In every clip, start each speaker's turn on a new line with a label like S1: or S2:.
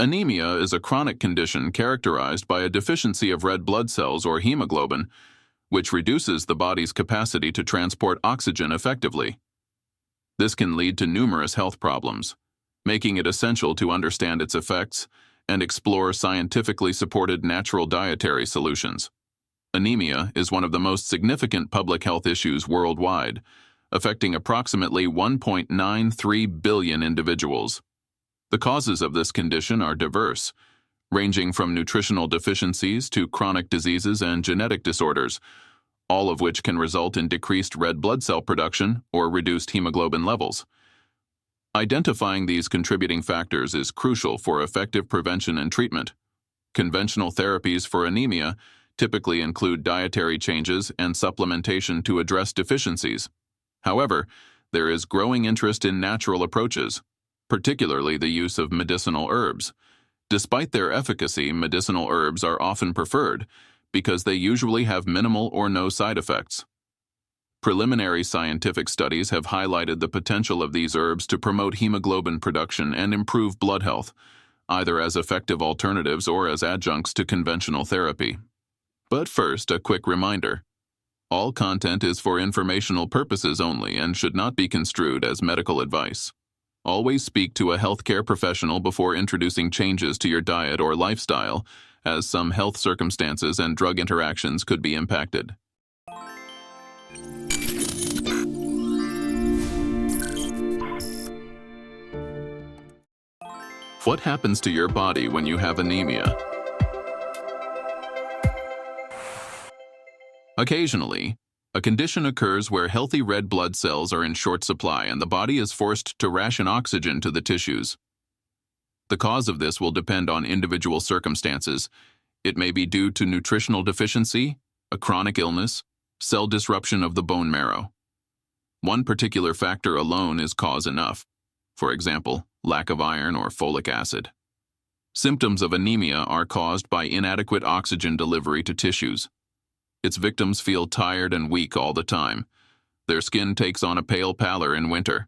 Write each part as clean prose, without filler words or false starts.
S1: Anemia is a chronic condition characterized by a deficiency of red blood cells or hemoglobin, which reduces the body's capacity to transport oxygen effectively. This can lead to numerous health problems, making it essential to understand its effects and explore scientifically supported natural dietary solutions. Anemia is one of the most significant public health issues worldwide, affecting approximately 1.93 billion individuals. The causes of this condition are diverse, ranging from nutritional deficiencies to chronic diseases and genetic disorders, all of which can result in decreased red blood cell production or reduced hemoglobin levels. Identifying these contributing factors is crucial for effective prevention and treatment. Conventional therapies for anemia typically include dietary changes and supplementation to address deficiencies. However, there is growing interest in natural approaches, particularly the use of medicinal herbs. Despite their efficacy, medicinal herbs are often preferred because they usually have minimal or no side effects. Preliminary scientific studies have highlighted the potential of these herbs to promote hemoglobin production and improve blood health, either as effective alternatives or as adjuncts to conventional therapy. But first, a quick reminder. All content is for informational purposes only and should not be construed as medical advice. Always speak to a healthcare professional before introducing changes to your diet or lifestyle, as some health circumstances and drug interactions could be impacted. What happens to your body when you have anemia? Occasionally, a condition occurs where healthy red blood cells are in short supply and the body is forced to ration oxygen to the tissues. The cause of this will depend on individual circumstances. It may be due to nutritional deficiency, a chronic illness, cell disruption of the bone marrow. One particular factor alone is cause enough. For example, lack of iron or folic acid. Symptoms of anemia are caused by inadequate oxygen delivery to tissues. Its victims feel tired and weak all the time. Their skin takes on a pale pallor in winter.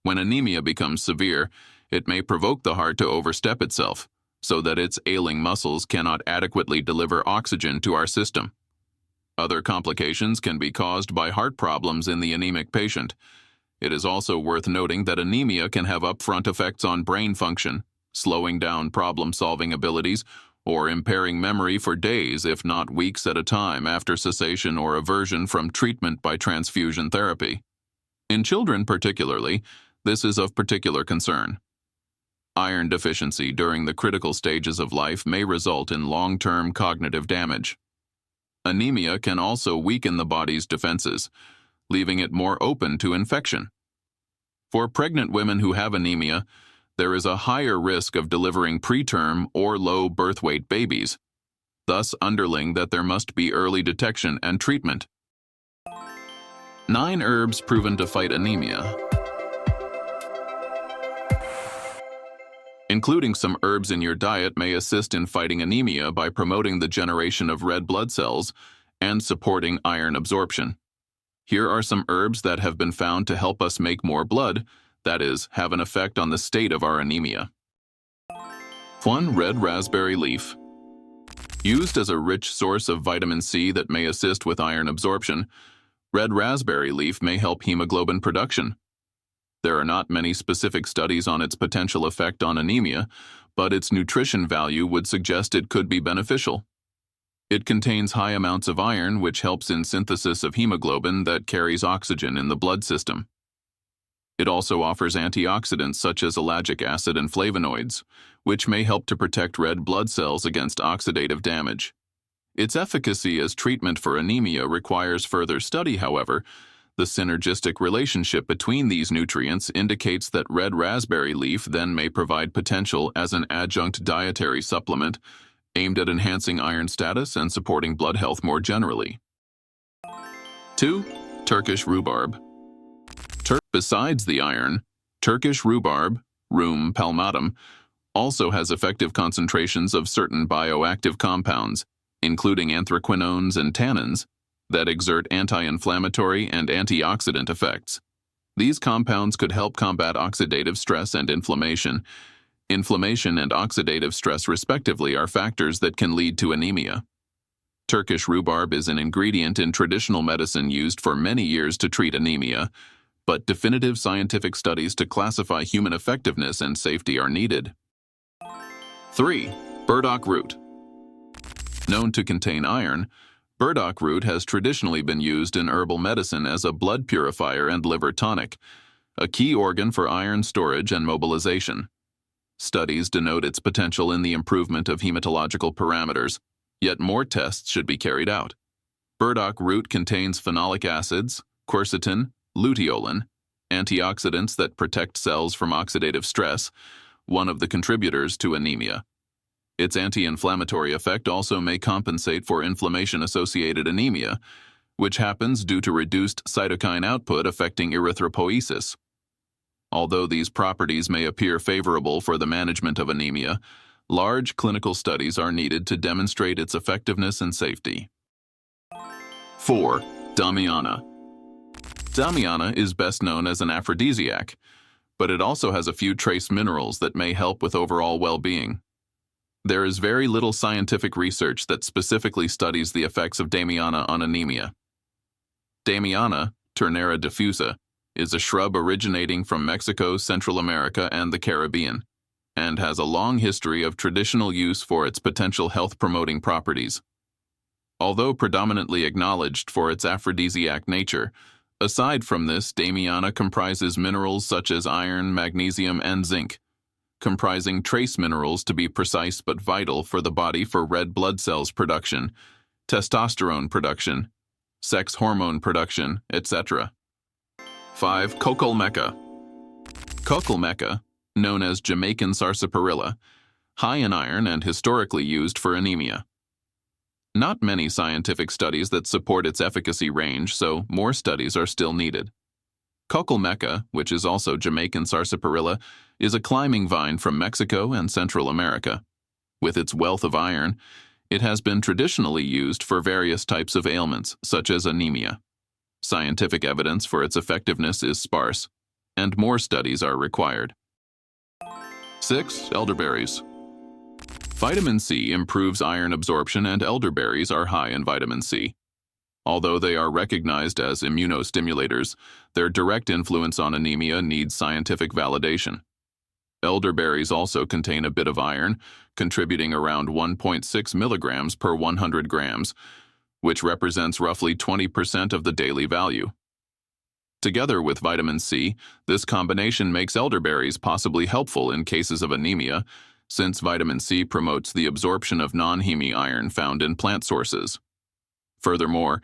S1: When anemia becomes severe, it may provoke the heart to overstep itself, so that its ailing muscles cannot adequately deliver oxygen to our system. Other complications can be caused by heart problems in the anemic patient. It is also worth noting that anemia can have upfront effects on brain function, slowing down problem-solving abilities, or impairing memory for days, if not weeks at a time after cessation or aversion from treatment by transfusion therapy. In children particularly, this is of particular concern. Iron deficiency during the critical stages of life may result in long-term cognitive damage. Anemia can also weaken the body's defenses, leaving it more open to infection. For pregnant women who have anemia, there is a higher risk of delivering preterm or low birth weight babies, thus underlying that there must be early detection and treatment. 9 herbs proven to fight anemia. Including some herbs in your diet may assist in fighting anemia by promoting the generation of red blood cells and supporting iron absorption. Here are some herbs that have been found to help us make more blood, that is, have an effect on the state of our anemia. 1. Red raspberry leaf. Used as a rich source of vitamin C that may assist with iron absorption, red raspberry leaf may help hemoglobin production. There are not many specific studies on its potential effect on anemia, but its nutrition value would suggest it could be beneficial. It contains high amounts of iron, which helps in synthesis of hemoglobin that carries oxygen in the blood system. It also offers antioxidants such as ellagic acid and flavonoids, which may help to protect red blood cells against oxidative damage. Its efficacy as treatment for anemia requires further study, however. The synergistic relationship between these nutrients indicates that red raspberry leaf then may provide potential as an adjunct dietary supplement aimed at enhancing iron status and supporting blood health more generally. 2. Turkish rhubarb. Besides the iron, Turkish rhubarb, Rheum palmatum, also has effective concentrations of certain bioactive compounds, including anthraquinones and tannins, that exert anti-inflammatory and antioxidant effects. These compounds could help combat oxidative stress and inflammation, Inflammation and oxidative stress respectively are factors that can lead to anemia. Turkish rhubarb is an ingredient in traditional medicine used for many years to treat anemia, but definitive scientific studies to classify human effectiveness and safety are needed. 3. Burdock root. Known to contain iron, burdock root has traditionally been used in herbal medicine as a blood purifier and liver tonic, a key organ for iron storage and mobilization. Studies denote its potential in the improvement of hematological parameters, yet more tests should be carried out. Burdock root contains phenolic acids, quercetin, luteolin, antioxidants that protect cells from oxidative stress, one of the contributors to anemia. Its anti-inflammatory effect also may compensate for inflammation-associated anemia, which happens due to reduced cytokine output affecting erythropoiesis. Although these properties may appear favorable for the management of anemia, large clinical studies are needed to demonstrate its effectiveness and safety. 4. Damiana. Damiana is best known as an aphrodisiac, but it also has a few trace minerals that may help with overall well-being. There is very little scientific research that specifically studies the effects of Damiana on anemia. Damiana, Turnera diffusa, is a shrub originating from Mexico, Central America, and the Caribbean, and has a long history of traditional use for its potential health-promoting properties. Although predominantly acknowledged for its aphrodisiac nature, aside from this, Damiana comprises minerals such as iron, magnesium, and zinc, comprising trace minerals to be precise but vital for the body for red blood cells production, testosterone production, sex hormone production, etc. 5. Cocolmeca. Cocolmeca, known as Jamaican sarsaparilla, high in iron and historically used for anemia. Not many scientific studies that support its efficacy range, so more studies are still needed. Cocolmeca, which is also Jamaican sarsaparilla, is a climbing vine from Mexico and Central America. With its wealth of iron, it has been traditionally used for various types of ailments, such as anemia. Scientific evidence for its effectiveness is sparse, and more studies are required. 6. Elderberries. Vitamin C improves iron absorption, and elderberries are high in vitamin C. Although they are recognized as immunostimulators, their direct influence on anemia needs scientific validation. Elderberries also contain a bit of iron, contributing around 1.6 milligrams per 100 grams, which represents roughly 20% of the daily value. Together with vitamin C, this combination makes elderberries possibly helpful in cases of anemia, since vitamin C promotes the absorption of non-heme iron found in plant sources. Furthermore,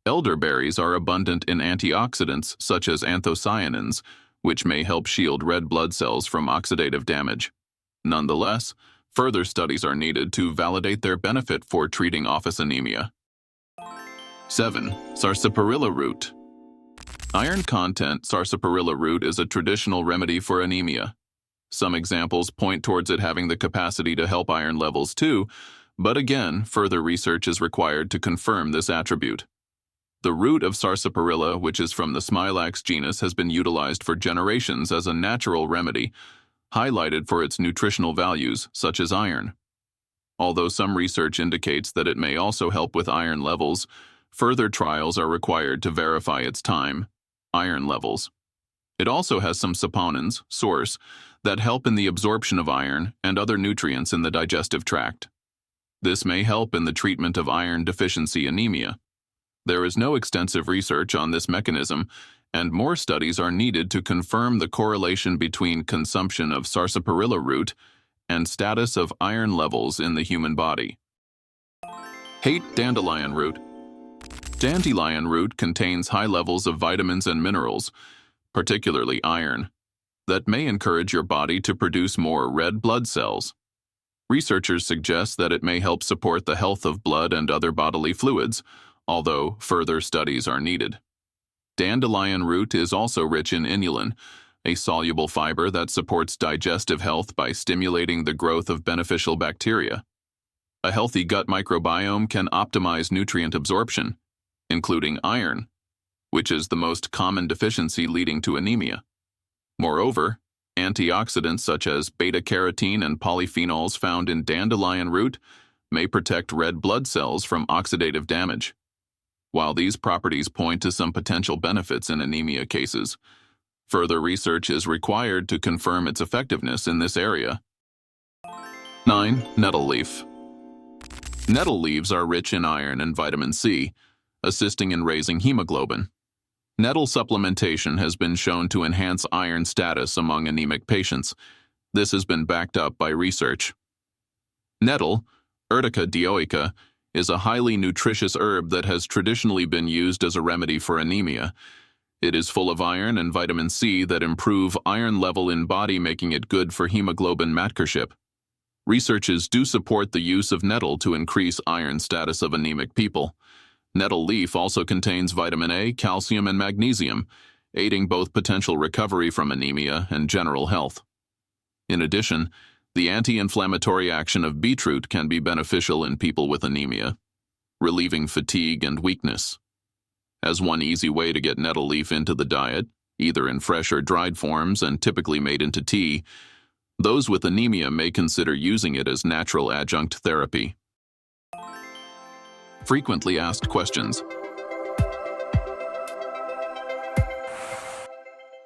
S1: elderberries are abundant in antioxidants such as anthocyanins, which may help shield red blood cells from oxidative damage. Nonetheless, further studies are needed to validate their benefit for treating office anemia. 7. Sarsaparilla root. Iron content sarsaparilla root is a traditional remedy for anemia. Some examples point towards it having the capacity to help iron levels too, but again, further research is required to confirm this attribute. The root of sarsaparilla, which is from the Smilax genus, has been utilized for generations as a natural remedy, highlighted for its nutritional values, such as iron. Although some research indicates that it may also help with iron levels, further trials are required to verify its iron levels. It also has some saponins, source, that help in the absorption of iron and other nutrients in the digestive tract. This may help in the treatment of iron deficiency anemia. There is no extensive research on this mechanism, and more studies are needed to confirm the correlation between consumption of sarsaparilla root and status of iron levels in the human body. 8. Dandelion root. Dandelion root contains high levels of vitamins and minerals, particularly iron, that may encourage your body to produce more red blood cells. Researchers suggest that it may help support the health of blood and other bodily fluids, although further studies are needed. Dandelion root is also rich in inulin, a soluble fiber that supports digestive health by stimulating the growth of beneficial bacteria. A healthy gut microbiome can optimize nutrient absorption, including iron, which is the most common deficiency leading to anemia. Moreover, Antioxidants such as beta-carotene and polyphenols found in dandelion root may protect red blood cells from oxidative damage. While these properties point to some potential benefits in anemia cases, further research is required to confirm its effectiveness in this area. 9. Nettle leaf. Nettle leaves are rich in iron and vitamin C, assisting in raising hemoglobin. Nettle supplementation has been shown to enhance iron status among anemic patients. This has been backed up by research. Nettle, Urtica dioica, is a highly nutritious herb that has traditionally been used as a remedy for anemia. It is full of iron and vitamin C that improve iron level in body, making it good for hemoglobin matkership. Researchers do support the use of nettle to increase iron status of anemic people. Nettle leaf also contains vitamin A, calcium, and magnesium, aiding both potential recovery from anemia and general health. In addition, the anti-inflammatory action of beetroot can be beneficial in people with anemia, relieving fatigue and weakness. As one easy way to get nettle leaf into the diet, either in fresh or dried forms and typically made into tea, those with anemia may consider using it as natural adjunct therapy. Frequently asked questions.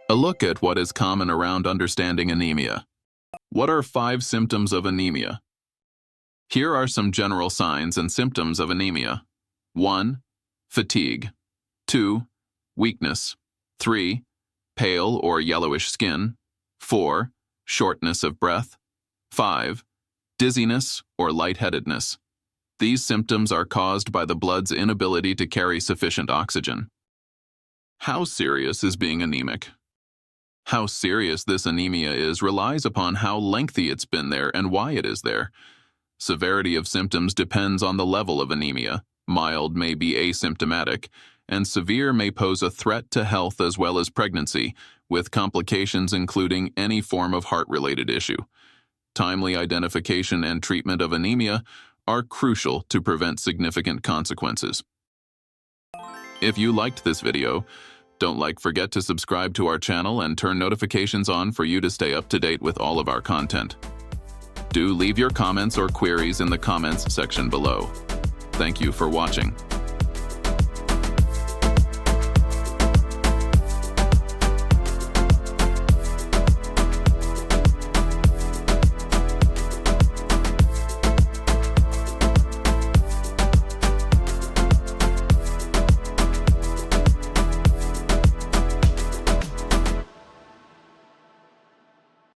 S1: A look at what is common around understanding anemia. What are 5 symptoms of anemia? Here are some general signs and symptoms of anemia. 1. Fatigue. 2. Weakness. 3. Pale or yellowish skin. 4. Shortness of breath. 5. Dizziness or lightheadedness. These symptoms are caused by the blood's inability to carry sufficient oxygen. How serious is being anemic? How serious this anemia is relies upon how lengthy it's been there and why it is there. Severity of symptoms depends on the level of anemia. Mild may be asymptomatic, and severe may pose a threat to health as well as pregnancy, with complications including any form of heart-related issue. Timely identification and treatment of anemia are crucial to prevent significant consequences. If you liked this video, don't forget to subscribe to our channel and turn notifications on for you to stay up to date with all of our content. Do leave your comments or queries in the comments section below. Thank you for watching.